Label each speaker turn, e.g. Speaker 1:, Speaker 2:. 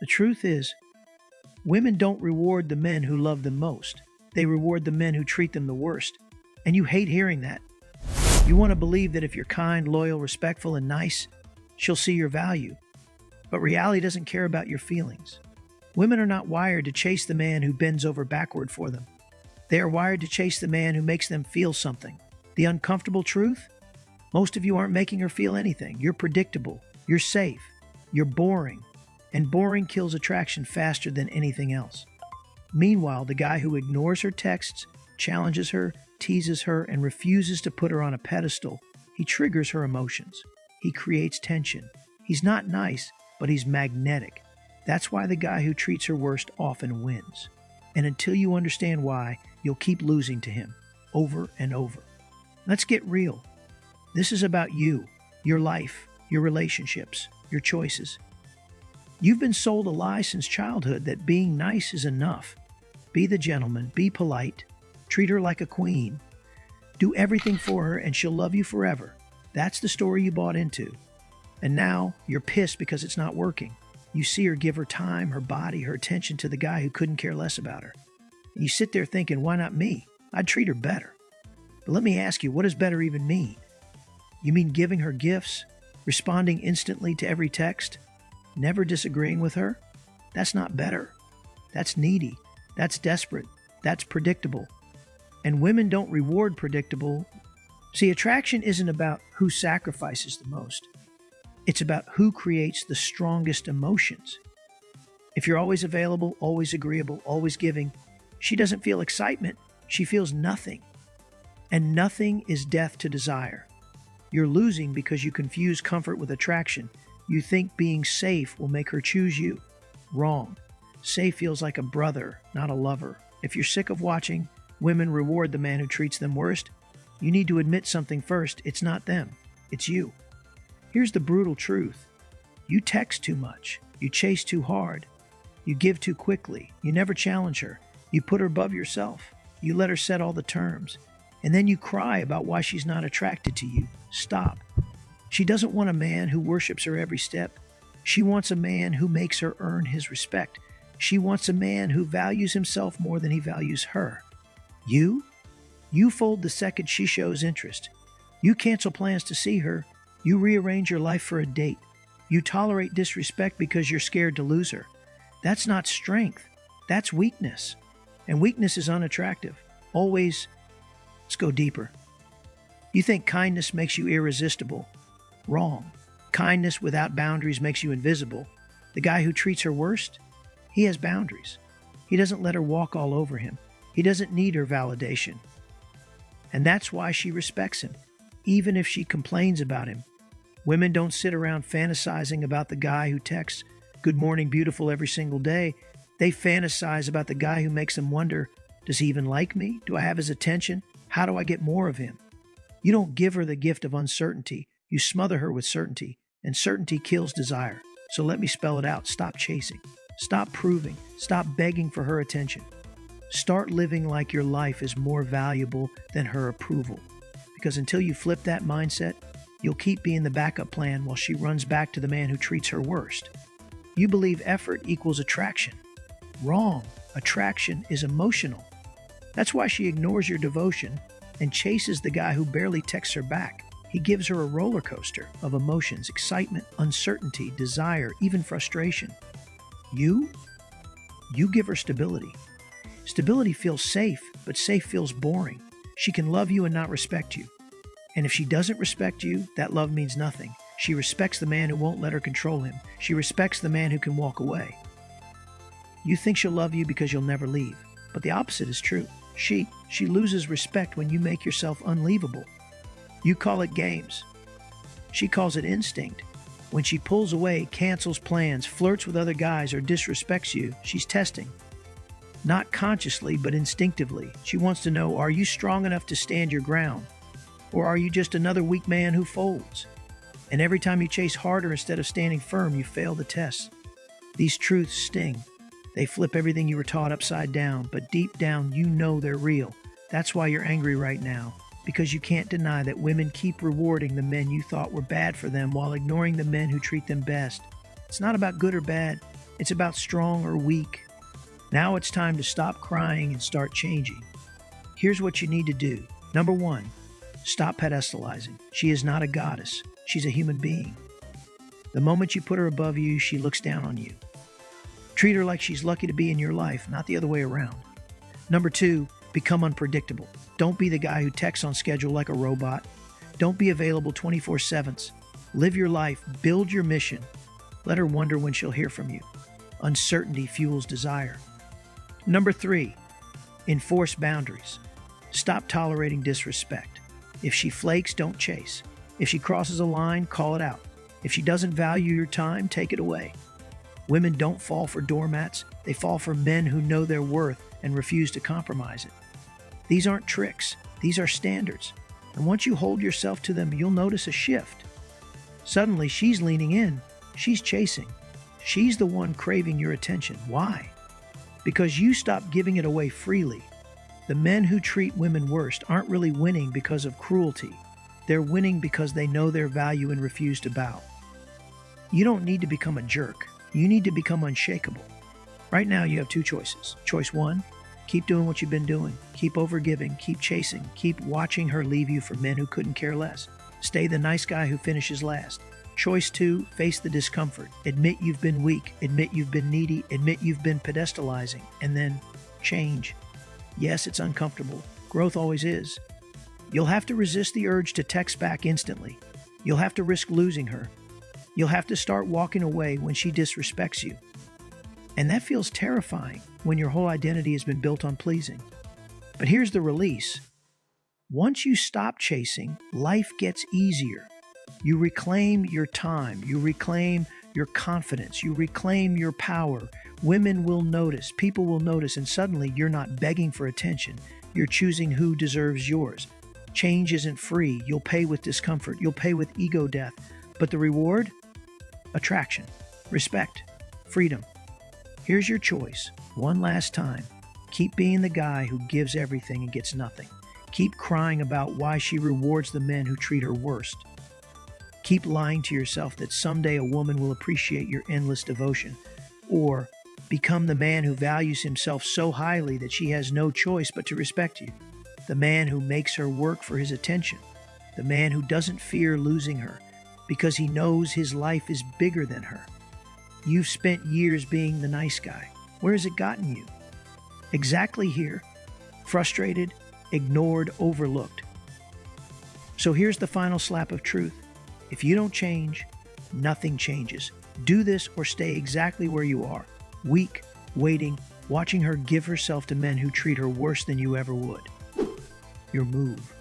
Speaker 1: The truth is, women don't reward the men who love them most. They reward the men who treat them the worst. And you hate hearing that. You want to believe that if you're kind, loyal, respectful, and nice, she'll see your value. But reality doesn't care about your feelings. Women are not wired to chase the man who bends over backward for them. They are wired to chase the man who makes them feel something. The uncomfortable truth? Most of you aren't making her feel anything. You're predictable. You're safe. You're boring. And boring kills attraction faster than anything else. Meanwhile, the guy who ignores her texts, challenges her, teases her, and refuses to put her on a pedestal, he triggers her emotions. He creates tension. He's not nice, but he's magnetic. That's why the guy who treats her worst often wins. And until you understand why, you'll keep losing to him, over and over. Let's get real. This is about you, your life, your relationships, your choices. You've been sold a lie since childhood that being nice is enough. Be the gentleman, be polite, treat her like a queen. Do everything for her and she'll love you forever. That's the story you bought into. And now you're pissed because it's not working. You see her give her time, her body, her attention to the guy who couldn't care less about her. And you sit there thinking, why not me? I'd treat her better. But let me ask you, what does better even mean? You mean giving her gifts, responding instantly to every text, never disagreeing with her? That's not better. That's needy. That's desperate. That's predictable. And women don't reward predictable. See, attraction isn't about who sacrifices the most. It's about who creates the strongest emotions. If you're always available, always agreeable, always giving, she doesn't feel excitement. She feels nothing. And nothing is death to desire. You're losing because you confuse comfort with attraction. You think being safe will make her choose you. Wrong. Safe feels like a brother, not a lover. If you're sick of watching women reward the man who treats them worst, you need to admit something first. It's not them. It's you. Here's the brutal truth. You text too much. You chase too hard. You give too quickly. You never challenge her. You put her above yourself. You let her set all the terms. And then you cry about why she's not attracted to you. Stop. She doesn't want a man who worships her every step. She wants a man who makes her earn his respect. She wants a man who values himself more than he values her. You fold the second she shows interest. You cancel plans to see her. You rearrange your life for a date. You tolerate disrespect because you're scared to lose her. That's not strength. That's weakness. And weakness is unattractive. Always. Let's go deeper. You think kindness makes you irresistible. Wrong. Kindness without boundaries makes you invisible. The guy who treats her worst, he has boundaries. He doesn't let her walk all over him. He doesn't need her validation. And that's why she respects him, even if she complains about him. Women don't sit around fantasizing about the guy who texts, "Good morning, beautiful," every single day. They fantasize about the guy who makes them wonder, does he even like me? Do I have his attention? How do I get more of him? You don't give her the gift of uncertainty. You smother her with certainty, and certainty kills desire. So let me spell it out. Stop chasing. Stop proving. Stop begging for her attention. Start living like your life is more valuable than her approval. Because until you flip that mindset, you'll keep being the backup plan while she runs back to the man who treats her worst. You believe effort equals attraction. Wrong. Attraction is emotional. That's why she ignores your devotion and chases the guy who barely texts her back. He gives her a roller coaster of emotions, excitement, uncertainty, desire, even frustration. You give her stability. Stability feels safe, but safe feels boring. She can love you and not respect you. And if she doesn't respect you, that love means nothing. She respects the man who won't let her control him. She respects the man who can walk away. You think she'll love you because you'll never leave. But the opposite is true. She loses respect when you make yourself unleavable. You call it games. She calls it instinct. When she pulls away, cancels plans, flirts with other guys, or disrespects you, she's testing. Not consciously, but instinctively. She wants to know, are you strong enough to stand your ground? Or are you just another weak man who folds? And every time you chase harder instead of standing firm, you fail the test. These truths sting. They flip everything you were taught upside down, but deep down you know they're real. That's why you're angry right now, because you can't deny that women keep rewarding the men you thought were bad for them while ignoring the men who treat them best. It's not about good or bad. It's about strong or weak. Now it's time to stop crying and start changing. Here's what you need to do. Number 1, stop pedestalizing. She is not a goddess. She's a human being. The moment you put her above you, she looks down on you. Treat her like she's lucky to be in your life, not the other way around. Number 2, become unpredictable. Don't be the guy who texts on schedule like a robot. Don't be available 24/7. Live your life, build your mission. Let her wonder when she'll hear from you. Uncertainty fuels desire. Number 3, enforce boundaries. Stop tolerating disrespect. If she flakes, don't chase. If she crosses a line, call it out. If she doesn't value your time, take it away. Women don't fall for doormats. They fall for men who know their worth and refuse to compromise it. These aren't tricks. These are standards. And once you hold yourself to them, you'll notice a shift. Suddenly, she's leaning in. She's chasing. She's the one craving your attention. Why? Because you stop giving it away freely. The men who treat women worst aren't really winning because of cruelty. They're winning because they know their value and refuse to bow. You don't need to become a jerk. You need to become unshakable. Right now, you have 2 choices. Choice 1, keep doing what you've been doing. Keep overgiving, keep chasing, keep watching her leave you for men who couldn't care less. Stay the nice guy who finishes last. Choice 2, face the discomfort. Admit you've been weak. Admit you've been needy. Admit you've been pedestalizing. And then change. Yes, it's uncomfortable. Growth always is. You'll have to resist the urge to text back instantly. You'll have to risk losing her. You'll have to start walking away when she disrespects you. And that feels terrifying when your whole identity has been built on pleasing. But here's the release. Once you stop chasing, life gets easier. You reclaim your time. You reclaim your confidence. You reclaim your power. Women will notice. People will notice. And suddenly you're not begging for attention. You're choosing who deserves yours. Change isn't free. You'll pay with discomfort. You'll pay with ego death. But the reward? Attraction, respect, freedom. Here's your choice. One last time. Keep being the guy who gives everything and gets nothing. Keep crying about why she rewards the men who treat her worst. Keep lying to yourself that someday a woman will appreciate your endless devotion. Or become the man who values himself so highly that she has no choice but to respect you. The man who makes her work for his attention. The man who doesn't fear losing her because he knows his life is bigger than her. You've spent years being the nice guy. Where has it gotten you? Exactly here. Frustrated, ignored, overlooked. So here's the final slap of truth. If you don't change, nothing changes. Do this or stay exactly where you are. Weak, waiting, watching her give herself to men who treat her worse than you ever would. Your move.